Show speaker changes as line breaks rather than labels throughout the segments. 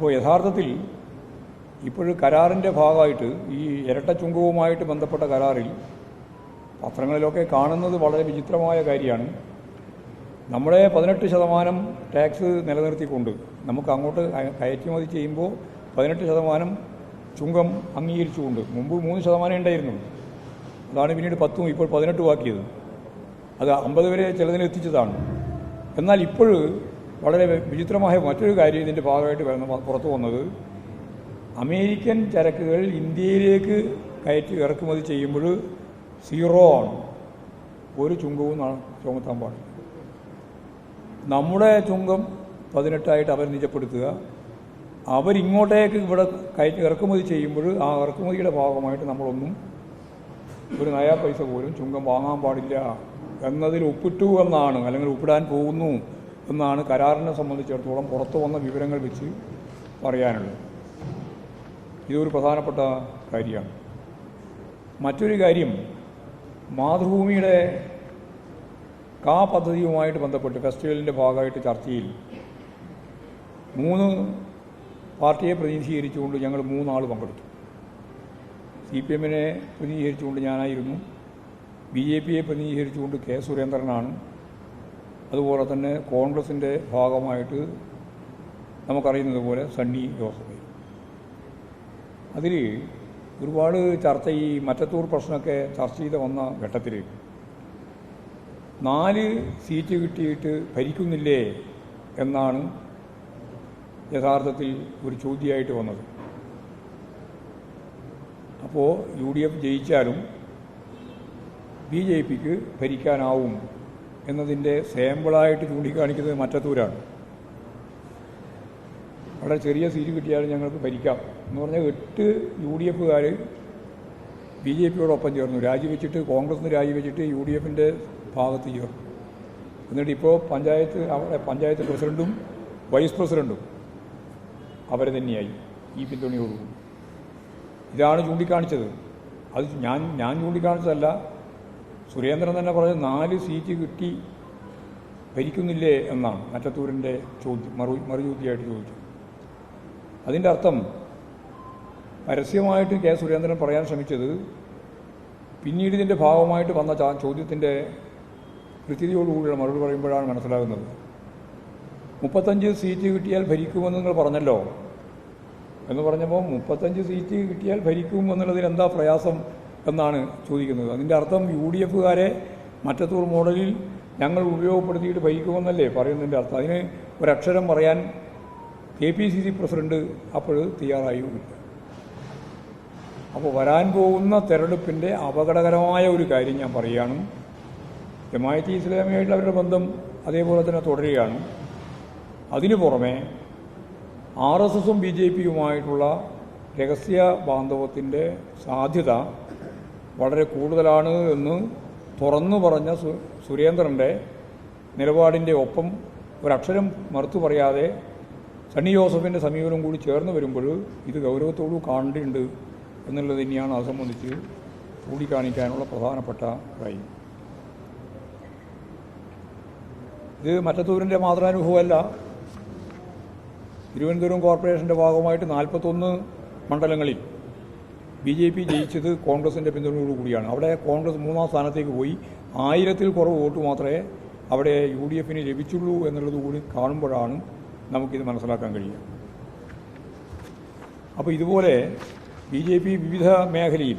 അപ്പോൾ യഥാർത്ഥത്തിൽ ഇപ്പോഴും കരാറിൻ്റെ ഭാഗമായിട്ട് ഈ ഇരട്ട ചുങ്കവുമായിട്ട് ബന്ധപ്പെട്ട കരാറിൽ പത്രങ്ങളിലൊക്കെ കാണുന്നത് വളരെ വിചിത്രമായ കാര്യമാണ്. നമ്മുടെ 18% ടാക്സ് നിലനിർത്തിക്കൊണ്ട് നമുക്ക് അങ്ങോട്ട് കയറ്റുമതി ചെയ്യുമ്പോൾ 18% ചുങ്കം അംഗീകരിച്ചുകൊണ്ട് മുമ്പ് 3% ഉണ്ടായിരുന്നു. അതാണ് പിന്നീട് 10 ഇപ്പോൾ 18 ആക്കിയത്. അത് 50 വരെ ചിലതിന് എത്തിച്ചതാണ്. എന്നാൽ ഇപ്പോൾ വളരെ വിചിത്രമായ മറ്റൊരു കാര്യം ഇതിൻ്റെ ഭാഗമായിട്ട് പുറത്തു വന്നത്, അമേരിക്കൻ ചരക്കുകൾ ഇന്ത്യയിലേക്ക് ഇറക്കുമതി ചെയ്യുമ്പോൾ 0 ആണ്. ഒരു ചുങ്കവും ചുമത്താൻ പാടില്ല. നമ്മുടെ ചുങ്കം 18 അവർ നിജപ്പെടുത്തുക, അവരിങ്ങോട്ടേക്ക് ഇവിടെ ഇറക്കുമതി ചെയ്യുമ്പോൾ ആ ഇറക്കുമതിയുടെ ഭാഗമായിട്ട് നമ്മളൊന്നും ഒരു നയാ പൈസ പോലും ചുങ്കം വാങ്ങാൻ പാടില്ല എന്നതിൽ ഒപ്പിട്ടു എന്നാണ്, അല്ലെങ്കിൽ ഒപ്പിടാൻ പോകുന്നു എന്നാണ് കരാറിനെ സംബന്ധിച്ചിടത്തോളം പുറത്തു വന്ന വിവരങ്ങൾ വെച്ച് പറയാനുള്ളത്. ഇതൊരു പ്രധാനപ്പെട്ട കാര്യമാണ്. മറ്റൊരു കാര്യം, മാതൃഭൂമിയുടെ പദ്ധതിയുമായിട്ട് ബന്ധപ്പെട്ട് ഫെസ്റ്റിവലിൻ്റെ ഭാഗമായിട്ട് ചർച്ചയിൽ 3 പാർട്ടിയെ പ്രതിനിധീകരിച്ചുകൊണ്ട് ഞങ്ങൾ 3 ആൾ പങ്കെടുത്തു. CPM-നെ പ്രതിനിധീകരിച്ചുകൊണ്ട് ഞാനായിരുന്നു, BJP-യെ പ്രതിനിധീകരിച്ചുകൊണ്ട് കെ സുരേന്ദ്രനാണ്, അതുപോലെ തന്നെ കോൺഗ്രസിൻ്റെ ഭാഗമായിട്ട് നമുക്കറിയുന്നത് പോലെ സണ്ണി ജോസഫ്. അതിൽ ഒരുപാട് ചർച്ച, ഈ മറ്റത്തൂർ പ്രശ്നമൊക്കെ ചർച്ച ചെയ്ത് വന്ന ഘട്ടത്തിൽ 4 സീറ്റ് കിട്ടിയിട്ട് ഭരിക്കുന്നില്ലേ എന്നാണ് യഥാർത്ഥത്തിൽ ഒരു ചോദ്യമായിട്ട് വന്നത്. അപ്പോൾ UDF ജയിച്ചാലും BJP-ക്ക് ഭരിക്കാനാവും എന്നതിൻ്റെ സാമ്പിളായിട്ട് ചൂണ്ടിക്കാണിക്കുന്നത് മറ്റത്തൂരാണ്. വളരെ ചെറിയ സീറ്റ് കിട്ടിയാലും ഞങ്ങൾക്ക് ഭരിക്കാം എന്ന് പറഞ്ഞാൽ 8 UDF-കാർ BJP-യോടൊപ്പം ചേർന്നു, രാജിവെച്ചിട്ട് കോൺഗ്രസിന് രാജിവെച്ചിട്ട് UDF-ൻ്റെ ഭാഗത്ത് ചേർന്നു. എന്നിട്ട് ഇപ്പോൾ അവിടെ പഞ്ചായത്ത് പ്രസിഡൻറ്റും വൈസ് പ്രസിഡൻറ്റും അവർ തന്നെയായി ഈ പിന്തുണയോടുകൂടി. ഇതാണ് ചൂണ്ടിക്കാണിച്ചത്. അത് ഞാൻ ചൂണ്ടിക്കാണിച്ചതല്ല, സുരേന്ദ്രൻ തന്നെ പറഞ്ഞത് 4 സീറ്റ് കിട്ടി ഭരിക്കുന്നില്ലേ എന്നാണ് മറ്റത്തൂരിൻ്റെ ചോദ്യം, മറുചോദ്യമായിട്ട് ചോദിച്ചത്. അതിൻ്റെ അർത്ഥം പരസ്യമായിട്ട് കെ സുരേന്ദ്രൻ പറയാൻ ശ്രമിച്ചത് പിന്നീട് ഇതിൻ്റെ ഭാഗമായിട്ട് വന്ന ചോദ്യത്തിൻ്റെ കൃത്യതയോടുകൂടിയുള്ള മറുപടി പറയുമ്പോഴാണ് മനസ്സിലാകുന്നത്. 35 സീറ്റ് കിട്ടിയാൽ ഭരിക്കുമെന്ന് നിങ്ങൾ പറഞ്ഞല്ലോ എന്ന് പറഞ്ഞപ്പോൾ 35 സീറ്റ് കിട്ടിയാൽ ഭരിക്കും എന്നുള്ളതിന് എന്താ പ്രയാസം എന്നാണ് ചോദിക്കുന്നത്. അതിൻ്റെ അർത്ഥം UDF-കാരെ മറ്റത്തൂർ മോഡലിൽ ഞങ്ങൾ ഉപയോഗപ്പെടുത്തിയിട്ട് ഭരിക്കുമെന്നല്ലേ പറയുന്നതിൻ്റെ അർത്ഥം. അതിന് ഒരക്ഷരം പറയാൻ KPCC പ്രസിഡന്റ് അപ്പോൾ തയ്യാറായുമില്ല. അപ്പോൾ വരാൻ പോകുന്ന തെരഞ്ഞെടുപ്പിൻ്റെ അപകടകരമായ ഒരു കാര്യം ഞാൻ പറയുകയാണ്. ജമാഅത്തെ ഇസ്ലാമിയായിട്ടുള്ള അവരുടെ ബന്ധം അതേപോലെ തന്നെ തുടരുകയാണ്. അതിനു പുറമെ RSS-ഉം BJP-യുമായിട്ടുള്ള രഹസ്യ ബാന്ധവത്തിൻ്റെ സാധ്യത വളരെ കൂടുതലാണ് എന്ന് തുറന്നു പറഞ്ഞ സുരേന്ദ്രൻ്റെ നിലപാടിൻ്റെ ഒപ്പം ഒരക്ഷരം മറുത്തു പറയാതെ സണ്ണി ജോസഫിൻ്റെ സമീപനം കൂടി ചേർന്ന് വരുമ്പോൾ ഇത് ഗൗരവത്തോടു കാണേണ്ടതുണ്ട് എന്നുള്ളത് തന്നെയാണ് അത് സംബന്ധിച്ച് ചൂണ്ടിക്കാണിക്കാനുള്ള പ്രധാനപ്പെട്ട കാര്യം. ഇത് മറ്റത്തൂരിൻ്റെ മാത്രാനുഭവമല്ല. തിരുവനന്തപുരം കോർപ്പറേഷൻ്റെ ഭാഗമായിട്ട് 41 മണ്ഡലങ്ങളിൽ BJP ജയിച്ചത് കോൺഗ്രസിൻ്റെ പിന്തുണയോടുകൂടിയാണ്. അവിടെ കോൺഗ്രസ് 3-ാം സ്ഥാനത്തേക്ക് പോയി. 1000-ൽ കുറവ് വോട്ട് മാത്രമേ അവിടെ UDF-ന് ലഭിച്ചുള്ളൂ എന്നുള്ളത് കൂടി കാണുമ്പോഴാണ് നമുക്കിത് മനസ്സിലാക്കാൻ കഴിയുക. അപ്പോൾ ഇതുപോലെ BJP വിവിധ മേഖലയിൽ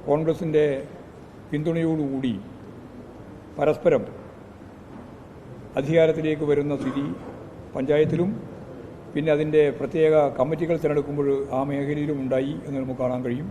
കോൺഗ്രസിൻ്റെ പിന്തുണയോടുകൂടി പരസ്പരം അധികാരത്തിലേക്ക് വരുന്ന സ്ഥിതി പഞ്ചായത്തിലും പിന്നെ അതിൻ്റെ പ്രത്യേക കമ്മിറ്റികൾ തിരഞ്ഞെടുക്കുമ്പോൾ ആ മേഖലയിലും ഉണ്ടായി എന്ന് നമുക്ക് കാണാൻ കഴിയും.